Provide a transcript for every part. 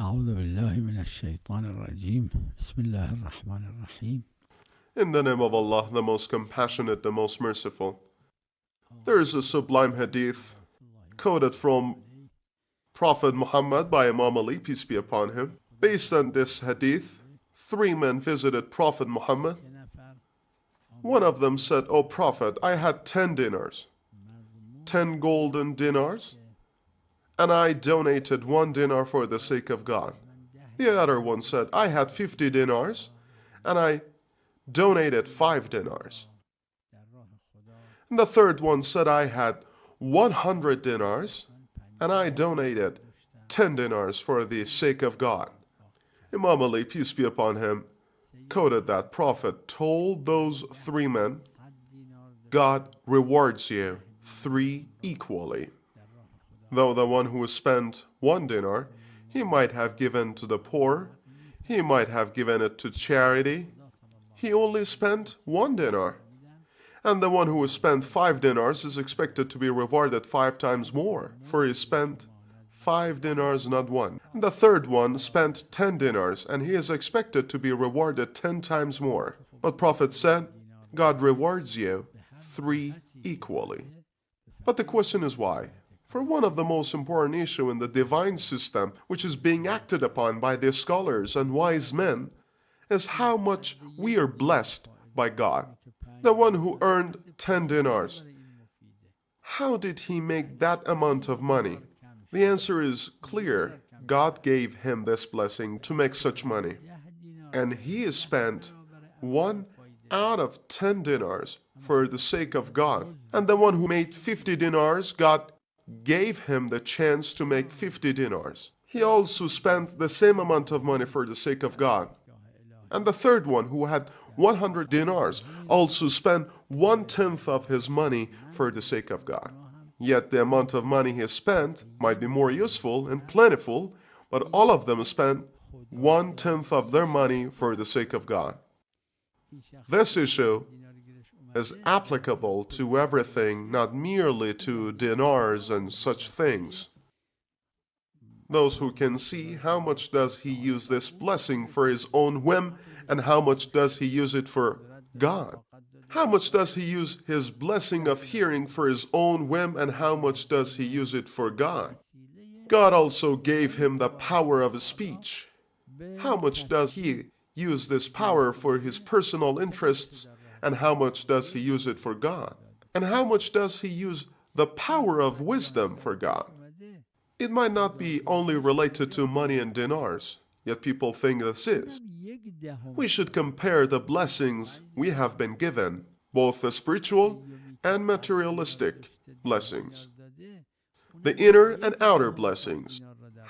أعوذ بالله من الشيطان الرجيم بسم الله الرحمن الرحيم. In the name of Allah, the most compassionate, the most merciful. There is a sublime hadith quoted from Prophet Muhammad by Imam Ali, peace be upon him. Based on this hadith, 3 men visited Prophet Muhammad. One of them said, "O Prophet, I had 10 dinars, 10 golden dinars, and I donated 1 dinar for the sake of God." The other one said, "I had 50 dinars, and I donated 5 dinars. And the third one said, "I had 100 dinars, and I donated 10 dinars for the sake of God." Imam Ali, peace be upon him, quoted that Prophet told those 3 men, "God rewards you 3 equally." Though the one who spent 1 dinar, he might have given to the poor, he might have given it to charity, he only spent 1 dinar. And the one who spent 5 dinars is expected to be rewarded 5 times more, for he spent 5 dinars, not 1. And the third one spent 10 dinars, and he is expected to be rewarded 10 times more. But Prophet said, God rewards you 3 equally. But the question is why? For one of the most important issues in the divine system, which is being acted upon by the scholars and wise men, is how much we are blessed by God. The one who earned 10 dinars, how did he make that amount of money? The answer is clear. God gave him this blessing to make such money. And he spent 1 out of 10 dinars for the sake of God. And the one who made 50 dinars, God gave him the chance to make 50 dinars. He also spent the same amount of money for the sake of God. And the third one, who had 100 dinars, also spent 1/10 of his money for the sake of God. Yet the amount of money he spent might be more useful and plentiful, but all of them spent 1/10 of their money for the sake of God. This issue is applicable to everything, not merely to dinars and such things. Those who can see how much does he use this blessing for his own whim and how much does he use it for God? How much does he use his blessing of hearing for his own whim and how much does he use it for God? God also gave him the power of speech. How much does he use this power for his personal interests and how much does he use it for God? And how much does he use the power of wisdom for God? It might not be only related to money and dinars, yet people think this is. We should compare the blessings we have been given, both the spiritual and materialistic blessings, the inner and outer blessings.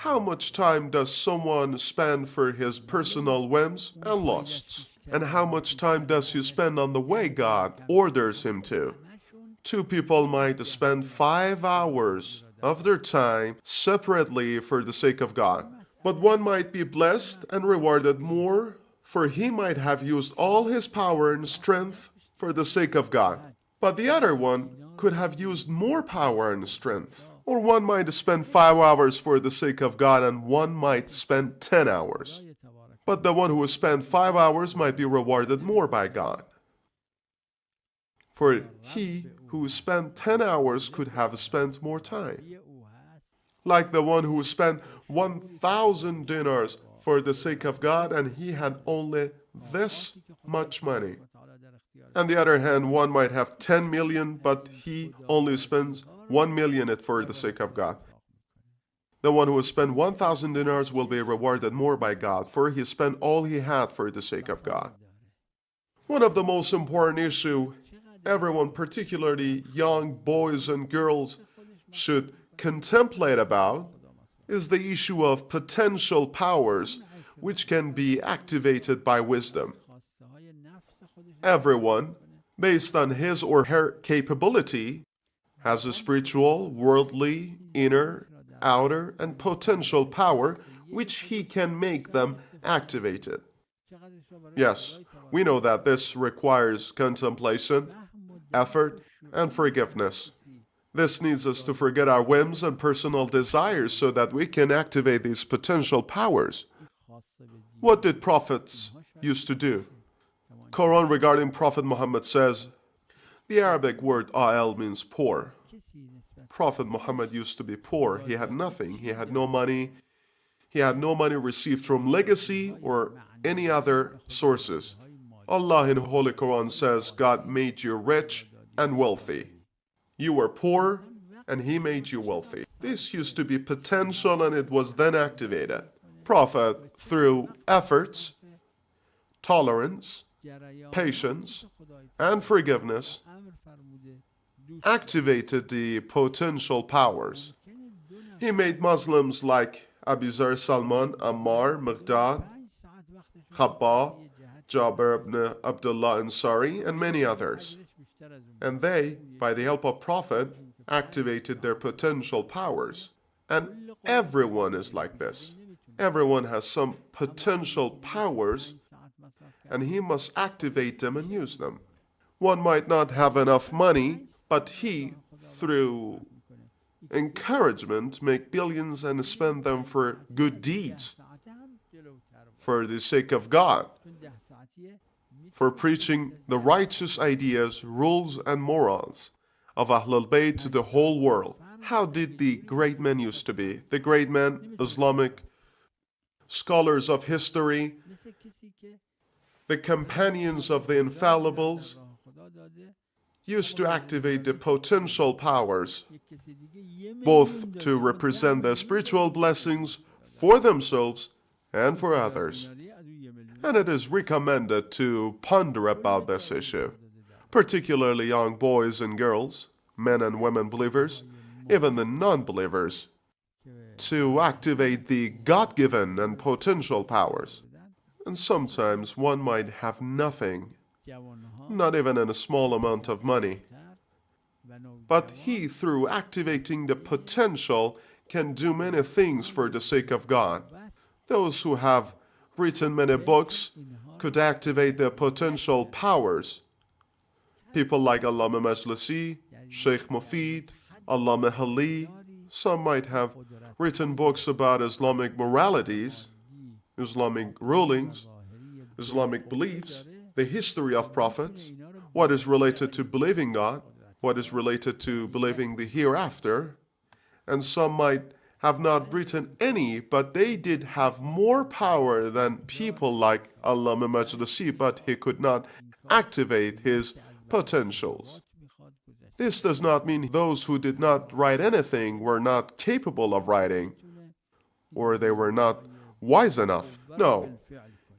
How much time does someone spend for his personal whims and lusts? And how much time does he spend on the way God orders him to? 2 people might spend 5 hours of their time separately for the sake of God. But one might be blessed and rewarded more, for he might have used all his power and strength for the sake of God. But the other one could have used more power and strength. Or one might spend 5 hours for the sake of God and one might spend 10 hours. But the one who spent 5 hours might be rewarded more by God. For he who spent 10 hours could have spent more time. Like the one who spent 1,000 dinars for the sake of God and he had only this much money. On the other hand, one might have 10 million, but he only spends 1 million for the sake of God. The one who spent 1,000 dinars will be rewarded more by God, for he spent all he had for the sake of God. One of the most important issues everyone, particularly young boys and girls, should contemplate about is the issue of potential powers which can be activated by wisdom. Everyone, based on his or her capability, has a spiritual, worldly, inner, outer, and potential power which he can make them activated. Yes, we know that this requires contemplation, effort, and forgiveness. This needs us to forget our whims and personal desires so that we can activate these potential powers. What did prophets used to do? Quran regarding Prophet Muhammad says, the Arabic word al means poor. Prophet Muhammad used to be poor. He had nothing. He had no money. He had no money received from legacy or any other sources. Allah in the Holy Quran says, God made you rich and wealthy. You were poor and He made you wealthy. This used to be potential and it was then activated. Prophet, through efforts, tolerance, patience, and forgiveness, activated the potential powers. He made Muslims like Abu Zar Salman, Ammar, Miqdad, Khabbab, Jabir ibn Abdullah Ansari, and many others. And they, by the help of Prophet, activated their potential powers. And everyone is like this. Everyone has some potential powers, and he must activate them and use them. One might not have enough money, but he, through encouragement, make billions and spend them for good deeds, for the sake of God, for preaching the righteous ideas, rules, and morals of Ahlul Bayt to the whole world. How did the great men used to be? The great men, Islamic scholars of history, the companions of the infallibles, used to activate the potential powers, both to represent the spiritual blessings for themselves and for others. And it is recommended to ponder about this issue, particularly young boys and girls, men and women believers, even the non-believers, to activate the God-given and potential powers. And sometimes one might have nothing, not even in a small amount of money. But he, through activating the potential, can do many things for the sake of God. Those who have written many books could activate their potential powers. People like Allama Majlisi, Sheikh Mufid, Allama Hali. Some might have written books about Islamic moralities, Islamic rulings, Islamic beliefs, the history of prophets, what is related to believing God, what is related to believing the hereafter. And some might have not written any, but they did have more power than people like Allama Majlisi, but he could not activate his potentials. This does not mean those who did not write anything were not capable of writing, or they were not wise enough. No.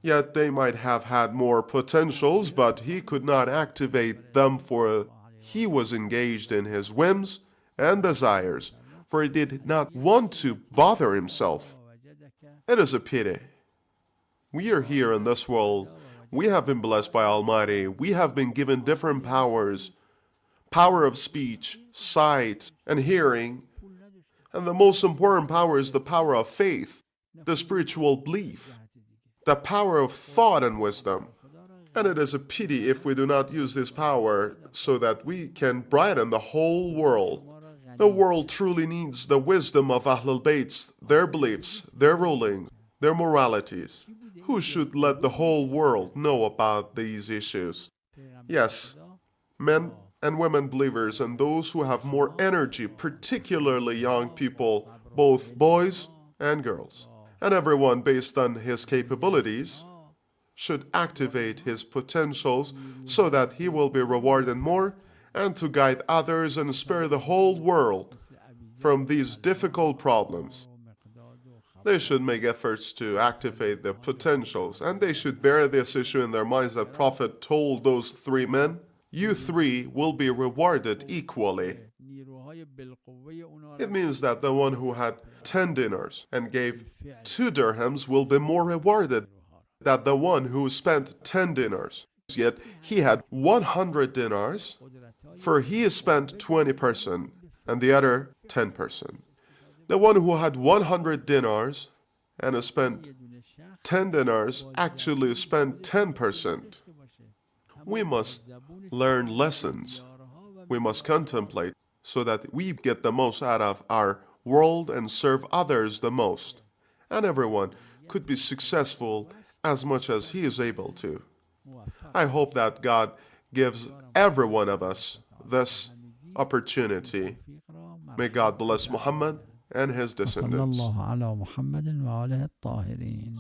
Yet they might have had more potentials, but he could not activate them, for he was engaged in his whims and desires, for he did not want to bother himself. It is a pity. We are here in this world. We have been blessed by Almighty. We have been given different powers, power of speech, sight, and hearing. And the most important power is the power of faith, the spiritual belief, the power of thought and wisdom. And it is a pity if we do not use this power so that we can brighten the whole world. The world truly needs the wisdom of Ahlul Bayt, their beliefs, their rulings, their moralities. Who should let the whole world know about these issues? Yes, men and women believers and those who have more energy, particularly young people, both boys and girls. And everyone, based on his capabilities, should activate his potentials so that he will be rewarded more, and to guide others and spare the whole world from these difficult problems. They should make efforts to activate their potentials, and they should bear this issue in their minds that Prophet told those three men, you three will be rewarded equally. It means that the one who had 10 dinars and gave 2 dirhams will be more rewarded than the one who spent 10 dinars. Yet he had 100 dinars, for he spent 20% and the other 10%. The one who had 100 dinars and spent 10 dinars actually spent 10%. We must learn lessons. We must contemplate so that we get the most out of our world and serve others the most. And everyone could be successful as much as he is able to. I hope that God gives every one of us this opportunity. May God bless Muhammad and his descendants. صلى الله على محمد وآله الطاهرين.